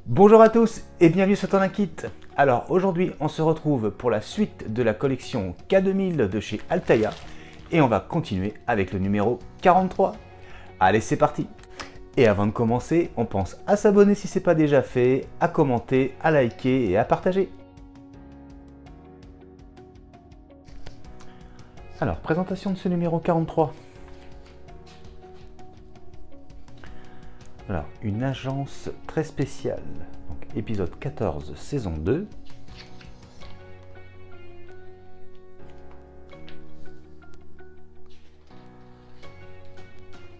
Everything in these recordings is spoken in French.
Bonjour à tous et bienvenue sur Tourninkit. Alors aujourd'hui on se retrouve pour la suite de la collection K2000 de chez Altaïa et on va continuer avec le numéro 43. Allez c'est parti. Et avant de commencer, on pense à s'abonner si ce n'est pas déjà fait, à commenter, à liker et à partager. Alors présentation de ce numéro 43. Alors, une agence très spéciale, donc épisode 14, saison 2.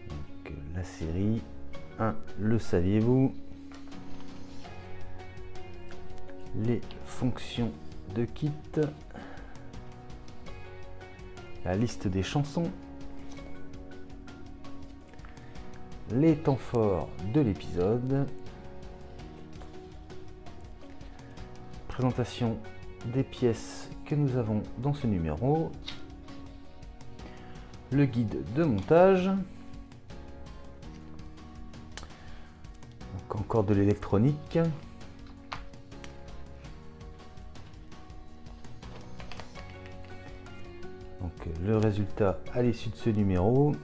Donc, la série 1, le saviez-vous? Les fonctions de kit, la liste des chansons, les temps forts de l'épisode, présentation des pièces que nous avons dans ce numéro, le guide de montage, donc encore de l'électronique, donc le résultat à l'issue de ce numéro.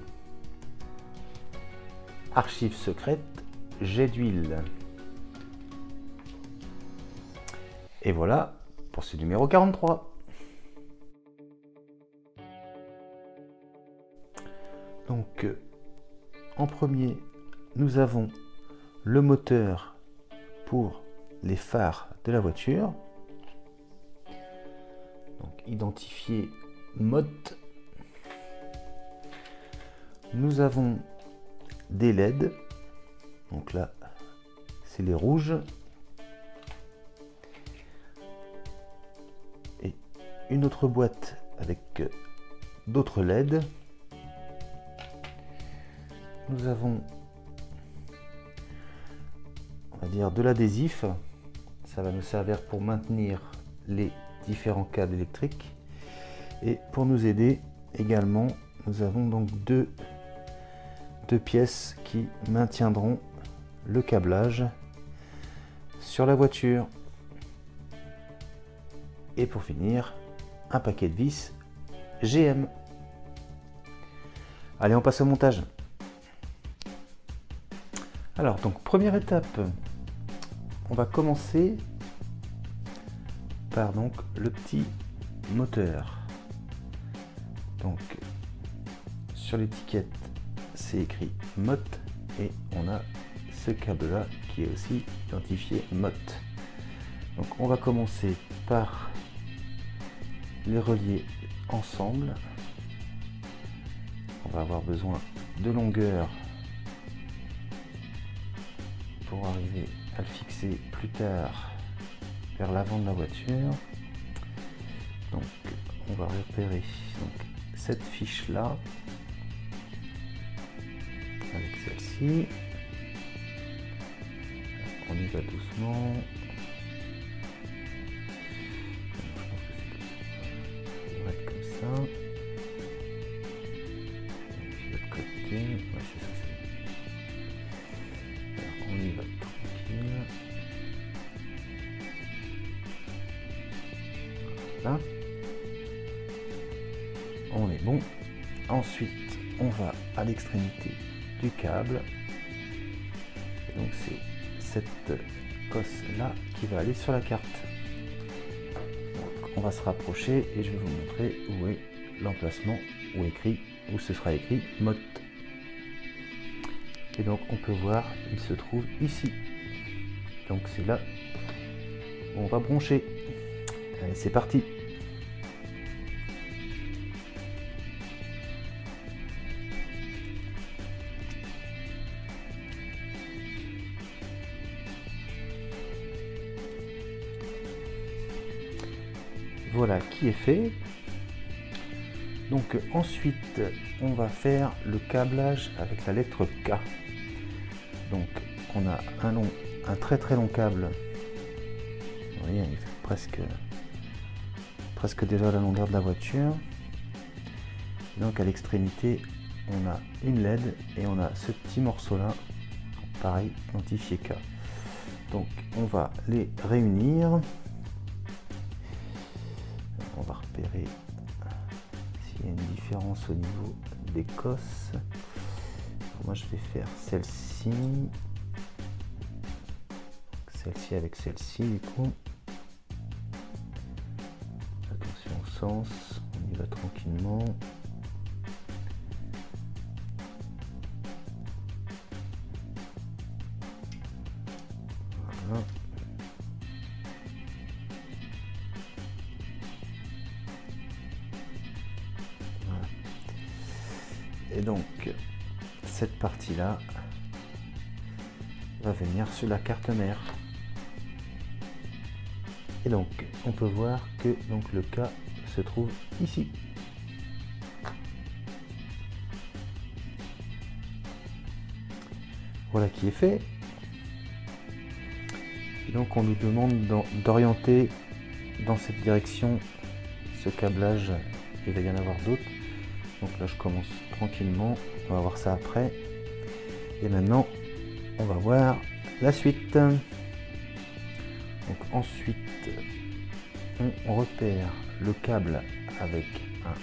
Archives secrètes, jet d'huile. Et voilà pour ce numéro 43. Donc, en premier, nous avons le moteur pour les phares de la voiture. Donc, identifié MOT. Nous avons des LED, donc là c'est les rouges, et une autre boîte avec d'autres LED. Nous avons, on va dire, de l'adhésif, ça va nous servir pour maintenir les différents câbles électriques, et pour nous aider également nous avons donc deux pièces qui maintiendront le câblage sur la voiture. Et pour finir, un paquet de vis GM. Allez, on passe au montage. Alors, donc première étape, on va commencer par donc le petit moteur. Donc sur l'étiquette c'est écrit MOT et on a ce câble là qui est aussi identifié MOT. Donc on va commencer par les relier ensemble. On va avoir besoin de longueur pour arriver à le fixer plus tard vers l'avant de la voiture. Donc on va repérer donc cette fiche là avec celle-ci. On y va doucement. On va être comme ça. Et puis de l'autre côté, ouais, c'est ça. Alors on y va tranquille. Voilà. On est bon. Ensuite, on va à l'extrémité du câble. Et donc c'est cette cosse là qui va aller sur la carte. Donc on va se rapprocher et je vais vous montrer où est l'emplacement où ce sera écrit MOT. Et donc on peut voir, il se trouve ici. Donc c'est là où on va brancher. Allez, c'est parti. Voilà qui est fait. Donc ensuite on va faire le câblage avec la lettre K. Donc on a un très long câble. Vous voyez, il fait presque déjà la longueur de la voiture. Donc à l'extrémité on a une LED et on a ce petit morceau là, pareil, identifié K. Donc on va les réunir. On va repérer s'il y a une différence au niveau des cosses. Moi je vais faire celle-ci. Celle-ci avec celle-ci du coup. Attention au sens, on y va tranquillement. Voilà. Voilà. Et donc cette partie-là va venir sur la carte mère. Et donc on peut voir que donc le cas se trouve ici. Voilà qui est fait. Et donc on nous demande d'orienter dans cette direction ce câblage. Il va y en avoir d'autres. Donc là je commence tranquillement. On va voir ça après. Et maintenant on va voir la suite. Donc ensuite on repère le câble avec un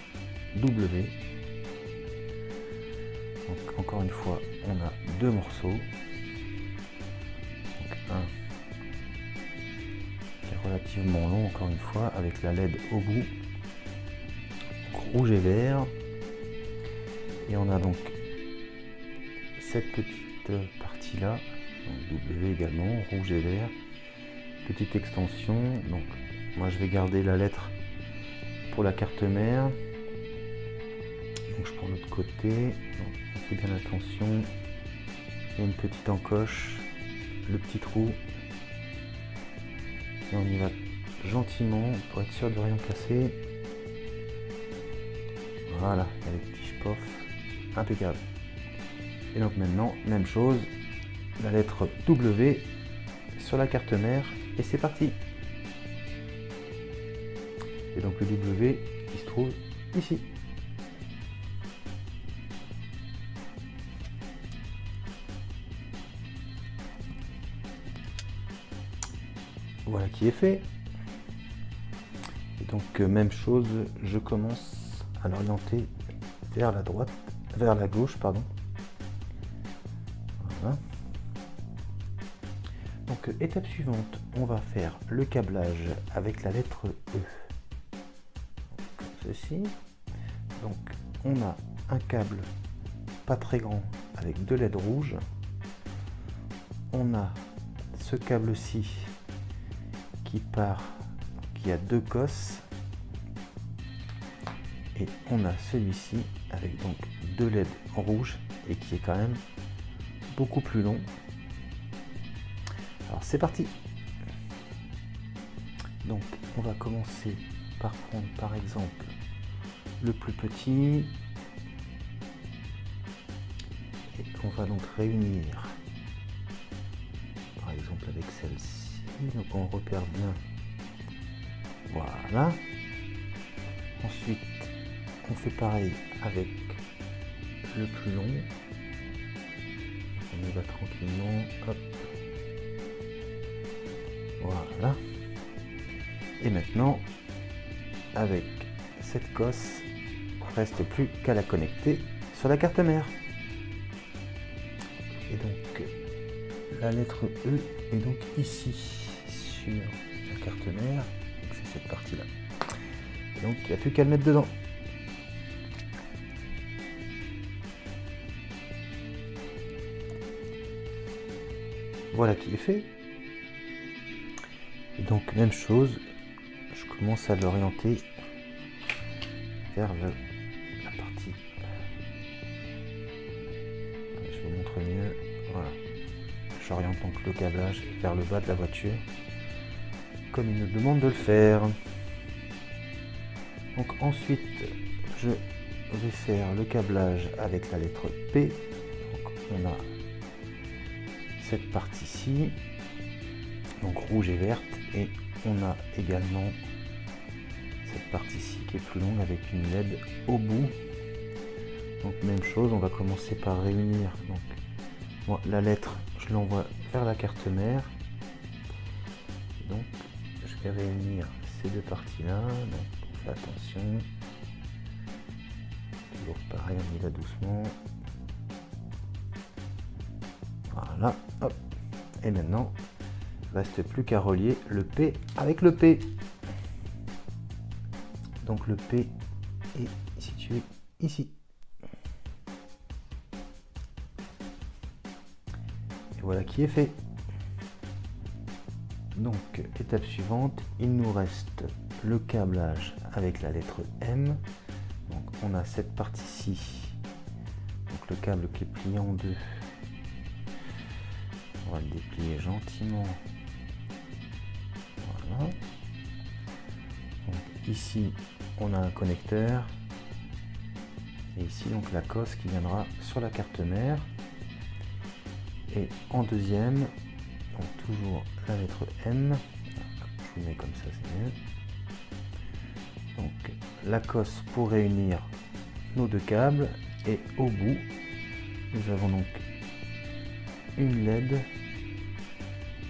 W. Donc encore une fois on a deux morceaux. Donc un qui est relativement long encore une fois avec la LED au bout. Donc, rouge et vert. Et on a donc cette petite partie là, donc W également, rouge et vert. Petite extension, donc moi je vais garder la lettre pour la carte mère. Donc je prends l'autre côté, donc, on fait bien attention. Il y a une petite encoche, le petit trou. Et on y va gentiment pour être sûr de rien casser. Voilà, il y a les petits chpoffs, impeccable. Et donc maintenant, même chose, la lettre W sur la carte mère. Et c'est parti. Et donc le W qui se trouve ici. Voilà qui est fait. Et donc même chose, je commence à l'orienter vers la droite, vers la gauche, pardon. Voilà. Donc étape suivante, on va faire le câblage avec la lettre E. Comme ceci. Donc on a un câble pas très grand avec deux LED rouges. On a ce câble-ci qui part, qui a deux cosses. Et on a celui-ci avec donc deux LED rouges et qui est quand même beaucoup plus long. Alors c'est parti. Donc on va commencer par prendre par exemple le plus petit et on va donc réunir par exemple avec celle-ci. Donc on repère bien. Voilà. Ensuite on fait pareil avec le plus long. On y va tranquillement. Hop. Voilà. Et maintenant, avec cette cosse, il ne reste plus qu'à la connecter sur la carte mère. Et donc, la lettre E est donc ici, sur la carte mère. C'est cette partie-là. Et donc, il n'y a plus qu'à le mettre dedans. Voilà qui est fait. Et donc même chose, je commence à l'orienter vers la partie. Je vous montre mieux. Voilà. J'oriente donc le câblage vers le bas de la voiture, comme il me demande de le faire. Donc ensuite, je vais faire le câblage avec la lettre P. Donc on a cette partie-ci, donc rouge et verte, et on a également cette partie-ci qui est plus longue avec une LED au bout. Donc même chose, on va commencer par réunir. Donc moi, la lettre, je l'envoie vers la carte mère, Donc je vais réunir ces deux parties là, donc on fait attention, toujours pareil, on y va doucement, voilà, hop, et maintenant il ne reste plus qu'à relier le P avec le P. Donc le P est situé ici. Et voilà qui est fait. Donc étape suivante, il nous reste le câblage avec la lettre M. Donc on a cette partie-ci, donc le câble qui est plié en deux. On va le déplier gentiment. Voilà. Donc ici on a un connecteur et ici donc la cosse qui viendra sur la carte mère. Et en deuxième, donc toujours la lettre M, je vous mets comme ça, c'est mieux. Donc la cosse pour réunir nos deux câbles, et au bout nous avons donc une LED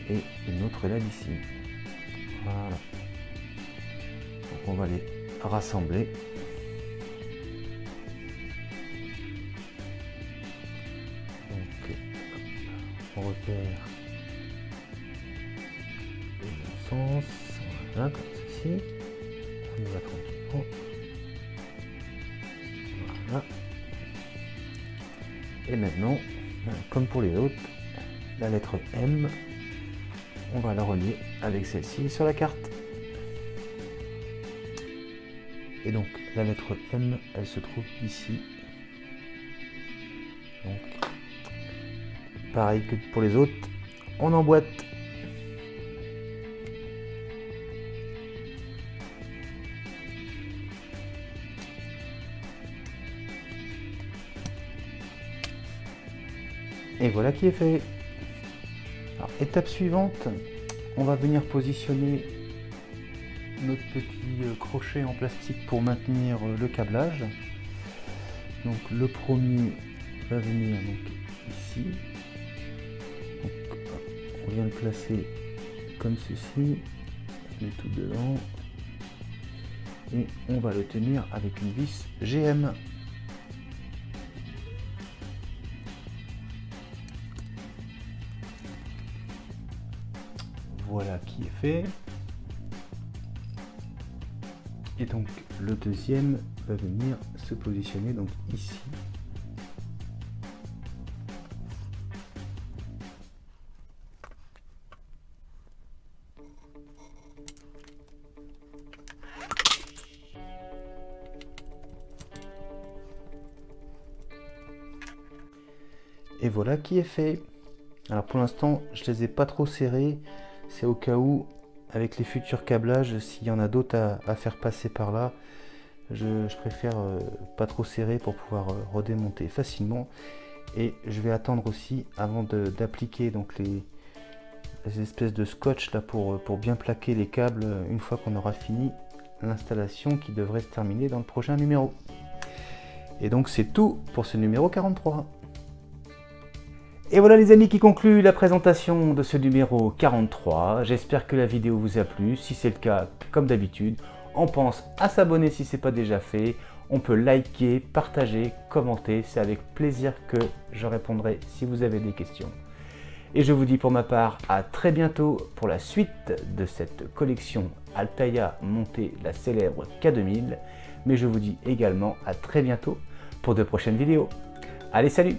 et une autre LED ici. Voilà. Donc on va les rassembler. Donc on repère le bon sens, voilà, comme ceci. On y va tranquillement. Voilà. Et maintenant, comme pour les autres, la lettre M, on va la relier avec celle-ci sur la carte. Et donc la lettre M, elle se trouve ici. Donc pareil que pour les autres, on emboîte. Et voilà qui est fait. Alors, étape suivante, on va venir positionner notre petit crochet en plastique pour maintenir le câblage. Donc le premier va venir donc ici. Donc, on vient le placer comme ceci, on met tout dedans et on va le tenir avec une vis GM. Voilà qui est fait. Et donc le deuxième va venir se positionner donc ici. Et voilà qui est fait. Alors pour l'instant je les ai pas trop serrés, c'est au cas où avec les futurs câblages, s'il y en a d'autres à faire passer par là, je préfère pas trop serrer pour pouvoir redémonter facilement. Et je vais attendre aussi avant d'appliquer donc les espèces de scotch là pour bien plaquer les câbles une fois qu'on aura fini l'installation qui devrait se terminer dans le prochain numéro. Et donc c'est tout pour ce numéro 43. Et voilà les amis qui conclut la présentation de ce numéro 43. J'espère que la vidéo vous a plu. Si c'est le cas, comme d'habitude, on pense à s'abonner si ce n'est pas déjà fait. On peut liker, partager, commenter. C'est avec plaisir que je répondrai si vous avez des questions. Et je vous dis pour ma part à très bientôt pour la suite de cette collection Altaïa montée la célèbre K2000. Mais je vous dis également à très bientôt pour de prochaines vidéos. Allez, salut!